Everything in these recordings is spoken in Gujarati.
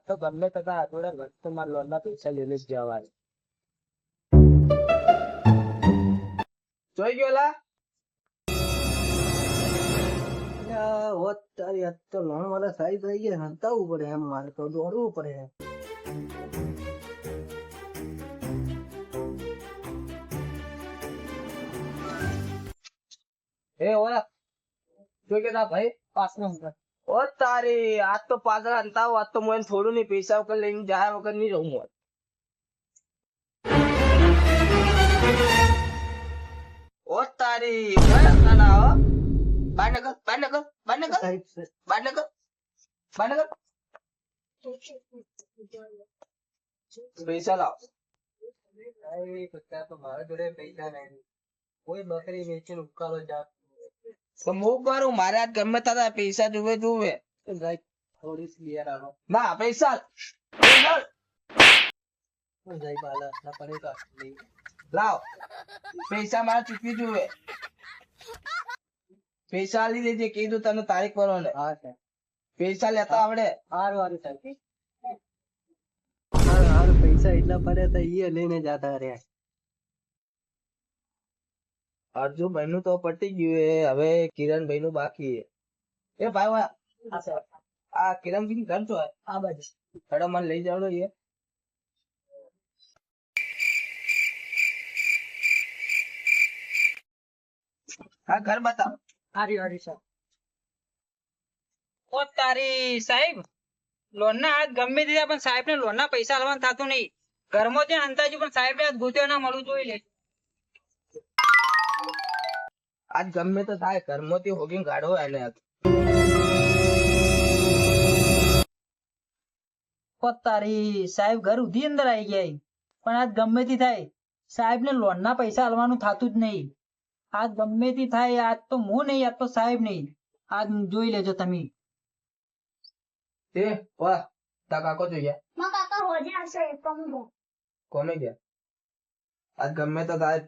તો ગમે તથા થોડા ઘર તો મારા લોન ના પૈસા લઈને જ જવાય. જોઈ ગયો લા હોત તારી આજ તો લોન વાળા સાઈડ થઈ ગયા હંતાવવું પડે એમ મારે તો દોડવું પડે. એ ઓલા જોઈ કે ભાઈ પાસમાં અંદર ઓ તારી આજ તો પાછળ હંતાવ આજ તો મને થોડું નહીં પૈસા વગર લઈને જાય વગર નહીં રહું હું. ઓ તારી ના હો બાર નગર પૈસા લાવ. તો મારા જોડે પૈસા નહીં, કોઈ બકરી વેચીને ઉકાળો જા તો હું કરું. મારે આજ ગમે તારા પૈસા જોવે થોડી ક્લિયર આવો ના પૈસા લાવ. પૈસા મારા ચૂકવી જોવે. પૈસા આલી દેજે કીધું તને તારીખ પર ને. પૈસા લેતા આવડે. હારું પૈસા એટલા પડ્યા તા એ લઈને જતા રહ્યા. અર્જુનભાઈ નું તો પટી ગયું. હવે કિરણભાઈ નું બાકી. એ ભાઈ આ કિરણભાઈ ઘર છો આ બાજુ થોડા મને લઈ જાવ. એ હા ઘર બતાવ. હારી સર. ઓ તારી સાહેબ લોન ના હાથ ગમે તે પણ સાહેબ ને લોન ના પૈસા આલવાનું થતું નહીં. ઘરમાં છે અંતાજુ પણ સાહેબ ને ગોત્યો ના મળવું જોઈ લે. આજ ગમે તો થાય ઘરમાંથી હોગીને ગાડો એને. ઓ તારી સાહેબ ઘર ઉધી અંદર આવી ગયા પણ આજ ગમે તે થાય સાહેબ ને લોન ના પૈસા આલવાનું થતું જ નહીં. આજ ગમે તે થાય આજ તો હું નહીં આજ તો સાહેબ નહીં. આજ જોઈ લેજો તમે. એ વાહ તા કાકો જોઈએ કોને ગયા. આજ ગમે તો થાય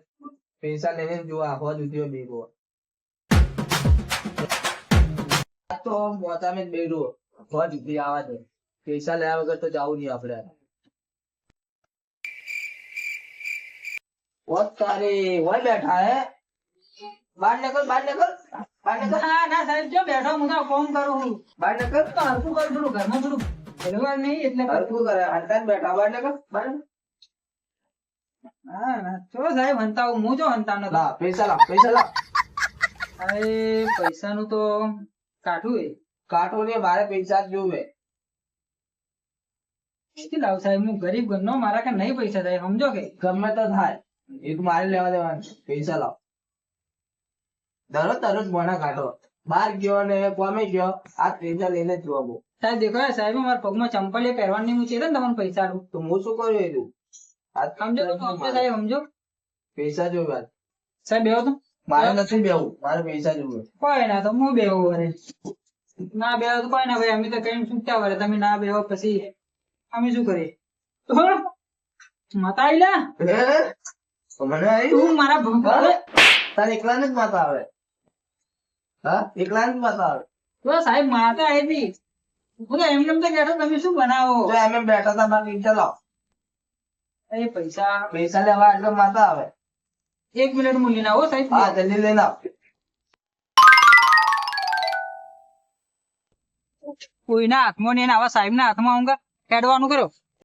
પૈસા લઈને જો આખવા જુદીઓ બેગો તો મોટા મેં બેડો આખવા જુદી આવા દે. પૈસા લેવા વગર તો જવું નહીં આપડે. ઓ તારી વય બેઠા હે. બહાર નીકળ ના ના સાહેબ જો બેઠો હું તો ફોન કરું છું. બહાર નીકળ. તો હરખું કરું થોડું ઘરમાં થોડું ભેગવા નહીં એટલે હરખું કરે હંતા બેઠા. બહાર નીકળ. હા ના ચલો સાહેબ હંતાવું હું જો હંતા નો. પૈસા લાવ. અરે પૈસા નું તો કાઢું એ કાટો ને મારે પૈસા જ જોવે. કેટલી લાવ સાહેબ હું ગરીબ ઘરનો મારા કે નહીં પૈસા થાય સમજો કે ગમે તો થાય એ તો મારે લેવા દેવાનું. પૈસા લાવ. દરરોજ મોના કાઢો. બહાર ગયો ને કોમે ગયો આ પૈસા લઈને જ જોવો. સાહેબ દેખો સાહેબ મારા પગમાં ચંપલ પહેરવાની હું છે ને તમને પૈસા આલું તો હું શું કર્યું એનું સમજો તો સાહેબ સમજો. પૈસા જોવે સાહેબ બેહો તો મારે નથી બેવું. મારે પૈસા જોવે. કોઈ ના તો હું બેહું વરે ના બેહો તો કોઈ ના ભાઈ અમે તો કઈ છૂટા વરે તમે ના બેહો પછી અમે શું કરીએ. માતા આઈલા મને આવી તું મારા ભૂખ તારે એકલા ને જ માતા આવે. હા એકલા ને જ માતા આવે. તો સાહેબ માતા આવી હું તો એમને તો બેઠો તમે શું બનાવો. તો એમ બેઠા હતા બાકી ચલાવ. એ પૈસા લેવા એટલે માતા આવે. 1 મિનિટ મૂલી ના હો સાહેબ. હા જલ્દી લઈને આવ. કોઈના હાથમાં ને આવા સાહેબ ના હાથમાં આવું હેડવાનું કરો.